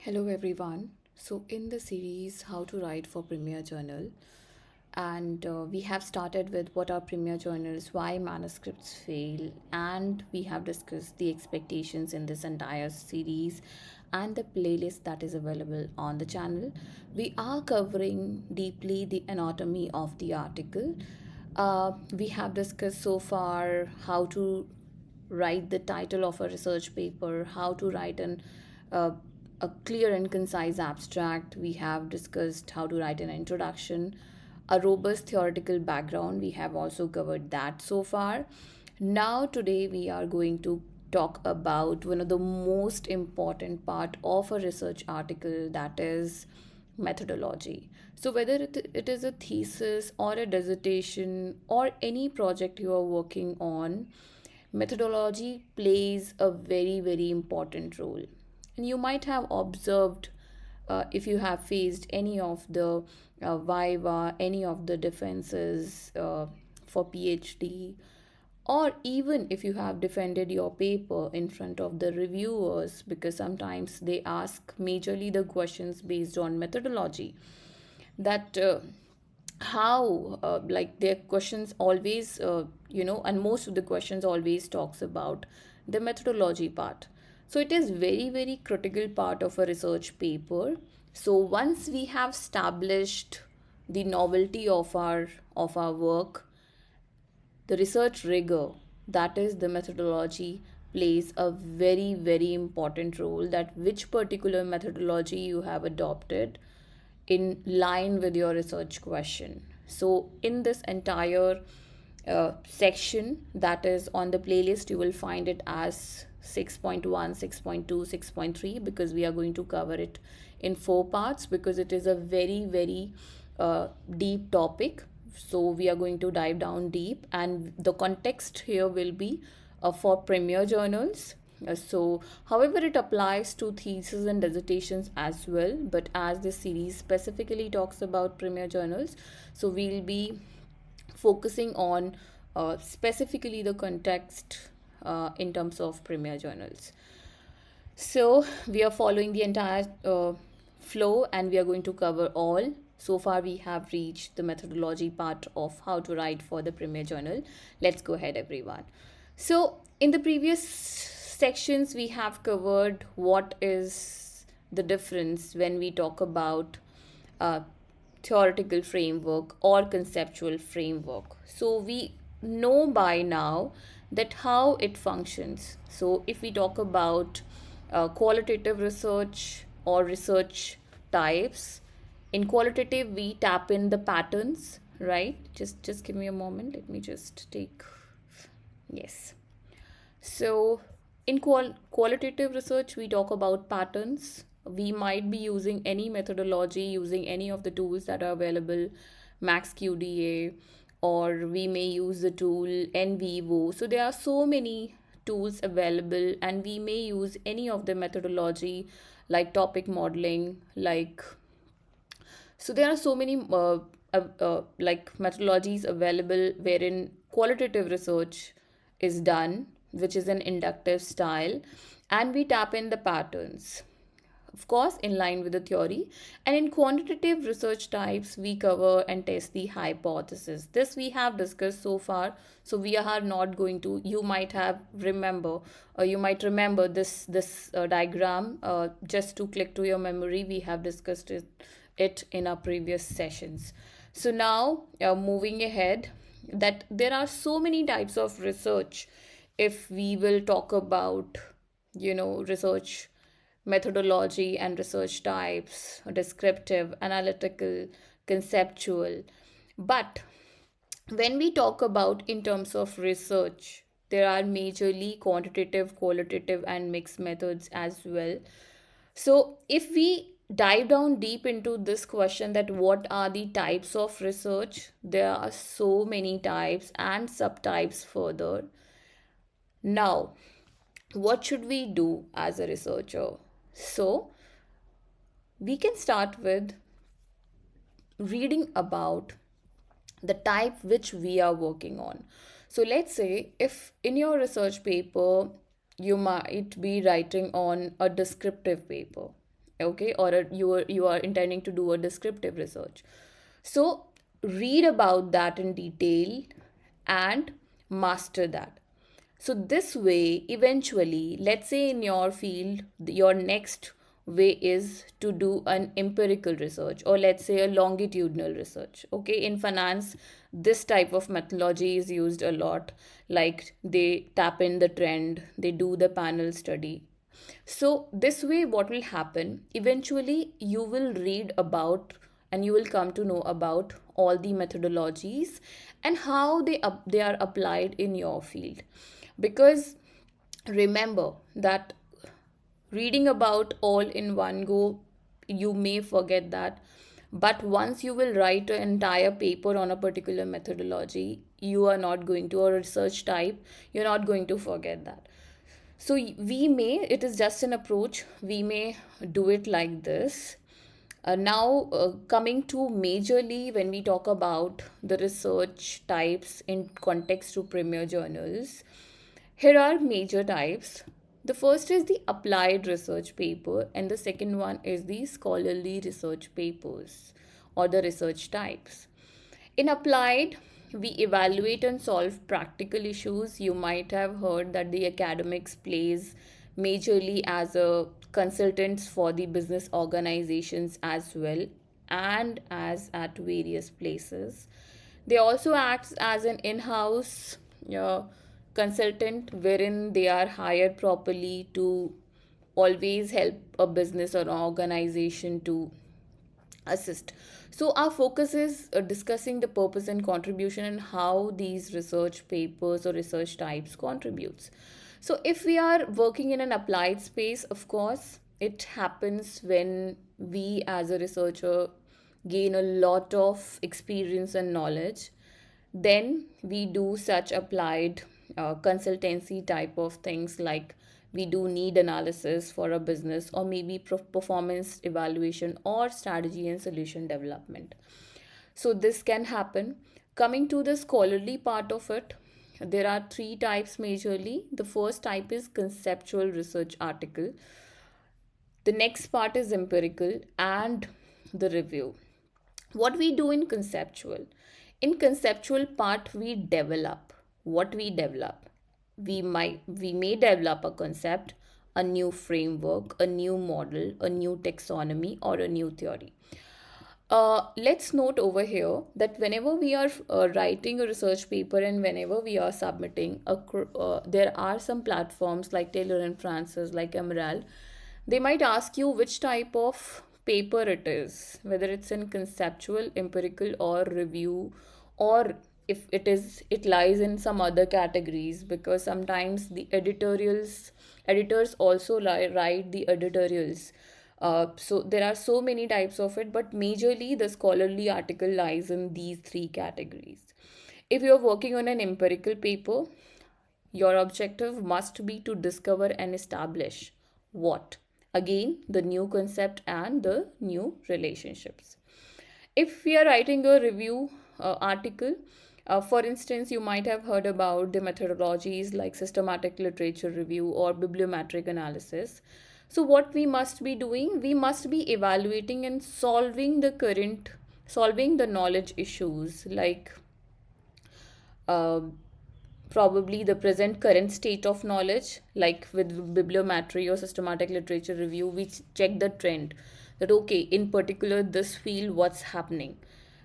Hello everyone. So in the series How to Write for Premier Journal, and we have started with what are Premier Journals, why manuscripts fail, and we have discussed the expectations in this entire series and the playlist that is available on the channel. We are covering deeply the anatomy of the article. We have discussed so far how to write the title of a research paper, how to write uh, a clear and concise abstract. We have discussed how to write an introduction, a robust theoretical background. We have also covered that so far. Now, today, we are going to talk about one of the most important part of a research article, that is methodology. So whether it is a thesis or a dissertation or any project you are working on, methodology plays a very important role. And you might have observed, if you have faced any of the viva, any of the defenses for PhD, or even if you have defended your paper in front of the reviewers, because sometimes they ask majorly the questions based on methodology, that how like their questions always and most of the questions always talks about the methodology part. So it is very critical part of a research paper. So once we have established the novelty of our work, the research rigor, that is the methodology, plays a very important role, that which particular methodology you have adopted in line with your research question. So in this entire section that is on the playlist, you will find it as 6.1, 6.2, 6.3, because we are going to cover it in four parts, because it is a very deep topic. So we are going to dive down deep, and the context here will be for premier journals. So, however, it applies to theses and dissertations as well. But as this series specifically talks about premier journals, so we'll be focusing on specifically the context in terms of premier journals. So we are following the entire flow, and we are going to cover all. So far, we have reached the methodology part of how to write for the Premier Journal. Let's go ahead, everyone. So, in the previous sections, we have covered what is the difference when we talk about uh, theoretical framework or conceptual framework. So, we know by now that how it functions. So, if we talk about qualitative research or research types, in qualitative we tap in the patterns, right? Just give me a moment, let me just take, yes. So in qualitative research we talk about patterns. We might be using any methodology, using any of the tools that are available, MaxQDA, or we may use the tool NVivo. So there are so many tools available, and we may use any of the methodology like topic modeling, like, so there are so many like methodologies available wherein qualitative research is done, which is an inductive style, and we tap in the patterns, of course in line with the theory. And in quantitative research types we cover and test the hypothesis. This we have discussed so far, so we are not going to, you might have remember, or you might remember this diagram, just to click to your memory, we have discussed it in our previous sessions. So now moving ahead, that there are so many types of research. If we will talk about research methodology and research types, descriptive, analytical, conceptual. But when we talk about in terms of research, there are majorly quantitative, qualitative, and mixed methods as well. So if we dive down deep into this question, that what are the types of research, there are so many types and subtypes further. Now, what should we do as a researcher? So we can start with reading about the type which we are working on. So let's say if in your research paper you might be writing on a descriptive paper, okay, or you are intending to do a descriptive research. So read about that in detail and master that. So this way, eventually, let's say in your field, your next way is to do an empirical research, or let's say a longitudinal research. Okay, in finance, this type of methodology is used a lot. Like they tap in the trend, they do the panel study. So, this way, what will happen? Eventually, you will read about and you will come to know about all the methodologies and how they are applied in your field. Because remember that reading about all in one go, you may forget that. But once you will write an entire paper on a particular methodology, you are not going to, or research type, you're not going to forget that. So we may, it is just an approach, we may do it like this. Now, coming to majorly when we talk about the research types in context to premier journals, here are major types. The first is the applied research paper, and the second one is the scholarly research papers or the research types. In applied, we evaluate and solve practical issues. You might have heard that the academics plays majorly as a consultants for the business organizations as well, and as at various places. They also act as an in-house consultant wherein they are hired properly to always help a business or an organization to assist. So our focus is discussing the purpose and contribution and how these research papers or research types contributes. So if we are working in an applied space, of course, it happens when we as a researcher gain a lot of experience and knowledge. Then we do such applied consultancy type of things, like we do need analysis for a business, or maybe performance evaluation or strategy and solution development. So this can happen. Coming to the scholarly part of it, there are three types majorly. The first type is conceptual research article. The next part is empirical and the review. What we do in conceptual part, we develop what we develop. We may develop a concept, a new framework, a new model, a new taxonomy, or a new theory. Let's note over here that whenever we are writing a research paper and whenever we are submitting there are some platforms like Taylor and Francis, like Emerald. They might ask you which type of paper it is, whether it's in conceptual, empirical, or review, or if it lies in some other categories, because sometimes the editors also write the editorials. So there are so many types of it, but majorly the scholarly article lies in these three categories. If you're working on an empirical paper, your objective must be to discover and establish what? Again, the new concept and the new relationships. If we are writing a review article, for instance, you might have heard about the methodologies like systematic literature review or bibliometric analysis. So, what we must be doing, we must be evaluating and solving the knowledge issues, like uh, probably the present current state of knowledge. Like with bibliometry or systematic literature review, we check the trend, that okay, in particular this field, what's happening.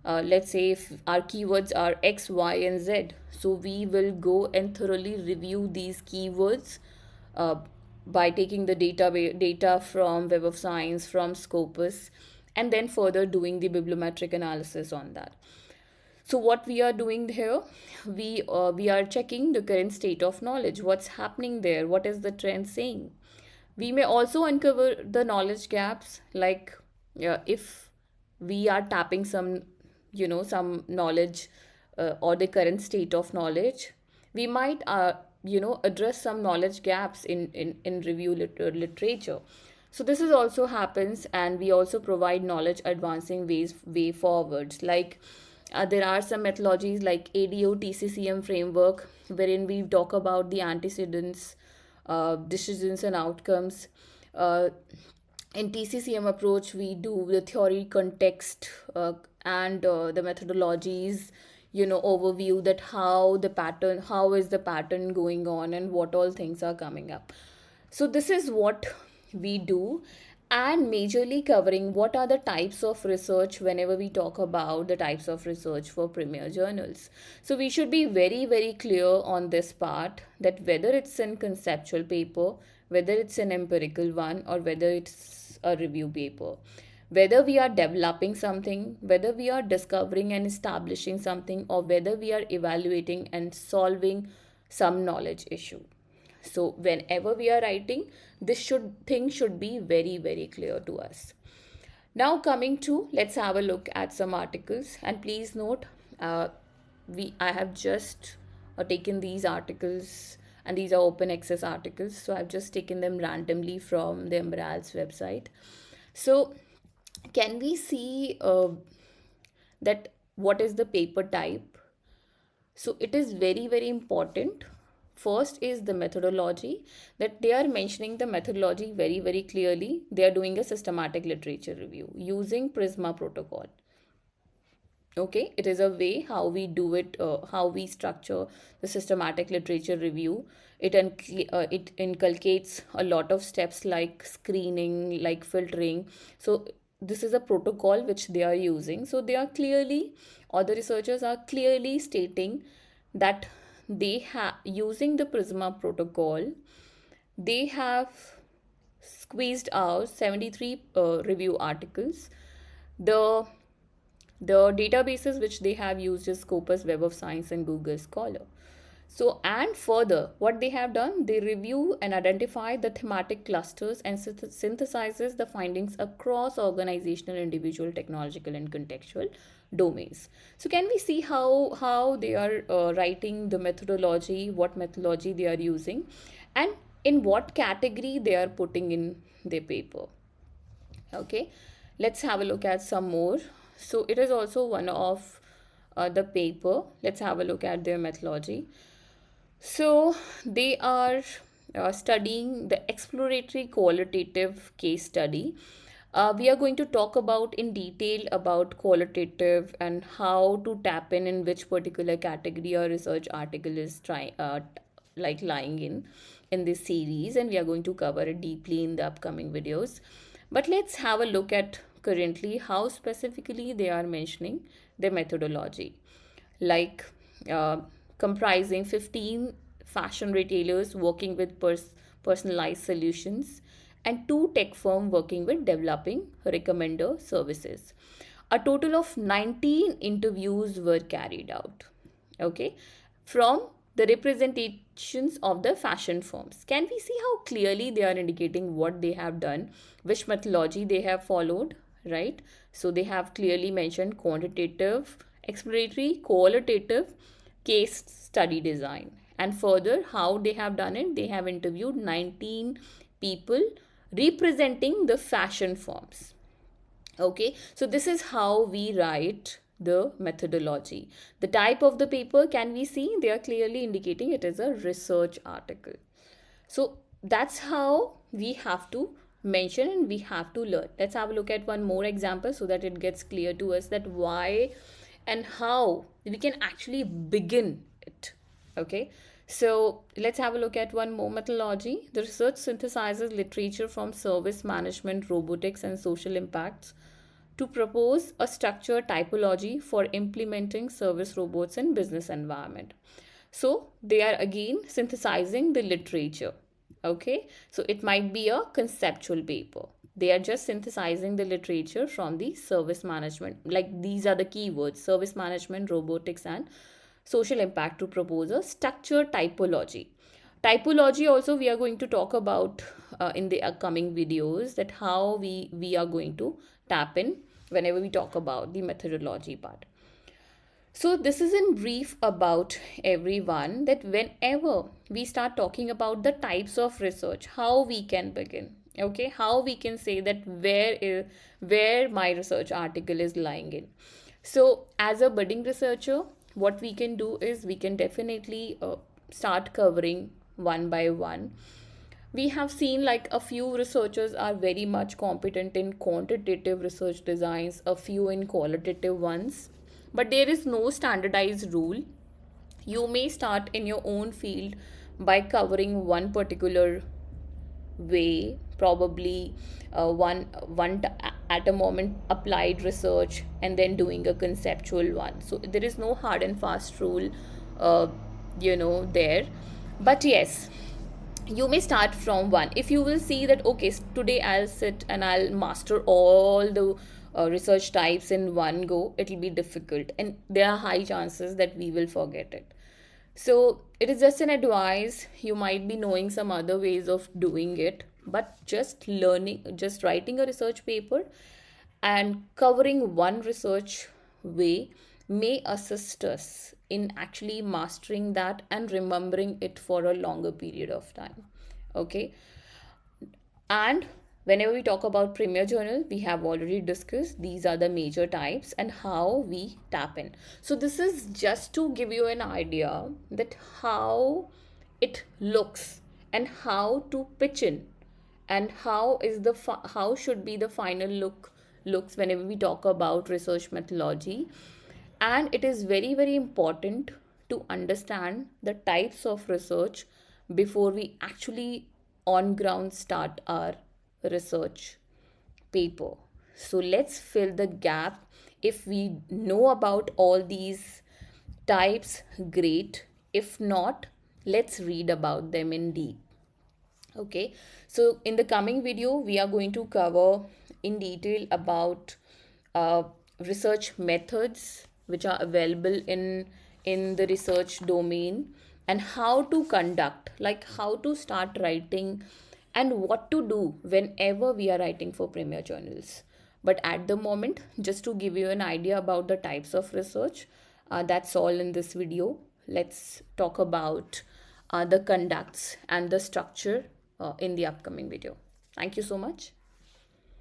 Let's say if our keywords are X, Y, and Z, so we will go and thoroughly review these keywords uh, by taking the data from Web of Science, from Scopus, and then further doing the bibliometric analysis on that. So what we are doing here, we are checking the current state of knowledge, what's happening there, what is the trend saying. We may also uncover the knowledge gaps, like if we are tapping some knowledge or the current state of knowledge, we might address some knowledge gaps in review literature. So this is also happens, and we also provide knowledge advancing way forwards. Like there are some methodologies like ADO TCCM framework, wherein we talk about the antecedents, decisions, and outcomes. Uh, in TCCM approach, we do the theory, context, and the methodologies, overview, that how is the pattern going on, and what all things are coming up. So this is what we do, and majorly covering what are the types of research whenever we talk about the types of research for premier journals. So we should be very, very clear on this part, that whether it's in conceptual paper, whether it's an empirical one, or whether it's a review paper, whether we are developing something, whether we are discovering and establishing something, or whether we are evaluating and solving some knowledge issue. So whenever we are writing, this should be very, very clear to us. Now coming to, let's have a look at some articles, and please note, uh, we I have just taken these articles, and these are open access articles, so I've just taken them randomly from the Umbral's website. So can we see that what is the paper type? So it is very, very important. First is the methodology, that they are mentioning the methodology very, very clearly. They are doing a systematic literature review using Prisma protocol. Okay, it is a way how we do it, how we structure the systematic literature review. It inculcates a lot of steps like screening, like filtering. So this is a protocol which they are using. So they are clearly, or the researchers are clearly stating that they have, using the Prisma protocol, they have squeezed out 73 review articles. The the databases which they have used is Scopus, Web of Science, and Google Scholar. So, and further, what they have done, they review and identify the thematic clusters and synthesizes the findings across organizational, individual, technological, and contextual domains. So, can we see how they are writing the methodology, what methodology they are using, and in what category they are putting in their paper? Okay, let's have a look at some more. So it is also one of the paper. Let's have a look at their methodology. So they are studying the exploratory qualitative case study. We are going to talk about in detail about qualitative and how to tap in which particular category or research article is like lying in this series, and we are going to cover it deeply in the upcoming videos. But let's have a look at currently how specifically they are mentioning their methodology, like uh, comprising 15 fashion retailers working with personalized solutions, and 2 tech firm working with developing recommender services. A total of 19 interviews were carried out. Okay, from the representations of the fashion firms. Can we see how clearly they are indicating what they have done, which methodology they have followed, right? So they have clearly mentioned quantitative, exploratory, qualitative, case study design. And further, how they have done it, they have interviewed 19 people representing the fashion firms. Okay, so this is how we write the methodology. The type of the paper, can we see? They are clearly indicating it is a research article. So that's how we have to mention and we have to learn. Let's have a look at one more example so that it gets clear to us that why and how we can actually begin it. Okay, so let's have a look at one more methodology. The research synthesizes literature from service management, robotics, and social impacts to propose a structured typology for implementing service robots in business environment. So they are again synthesizing the literature. Okay, so it might be a conceptual paper. They are just synthesizing the literature from the service management. Like these are the keywords: service management, robotics, and social impact, to propose a structured typology. Typology also we are going to talk about in the upcoming videos, that how we are going to tap in whenever we talk about the methodology part. So this is in brief about everyone, that whenever we start talking about the types of research, how we can begin. Okay, how we can say that where my research article is lying in. So as a budding researcher, what we can do is we can definitely start covering one by one. We have seen like a few researchers are very much competent in quantitative research designs, a few in qualitative ones, but there is no standardized rule. You may start in your own field by covering one particular way, probably at a moment applied research, and then doing a conceptual one. So there is no hard and fast rule, uh, there. But yes, you may start from one. If you will see that, okay, today I'll sit and I'll master all the research types in one go, it'll be difficult, and there are high chances that we will forget it. So it is just an advice. You might be knowing some other ways of doing it, but just learning, just writing a research paper and covering one research way may assist us in actually mastering that and remembering it for a longer period of time. Okay. And whenever we talk about Premier Journal, we have already discussed these are the major types and how we tap in. So this is just to give you an idea that how it looks and how to pitch in, and how is the how should be the final looks whenever we talk about research methodology. And it is very very important to understand the types of research before we actually on ground start our research paper. So let's fill the gap. If we know about all these types, great. If not, let's read about them in deep. Okay, so in the coming video, we are going to cover in detail about uh, research methods which are available in the research domain, and how to conduct, like how to start writing and what to do whenever we are writing for premier journals. But at the moment, just to give you an idea about the types of research, that's all in this video. Let's talk about the conducts and the structure in the upcoming video. Thank you so much.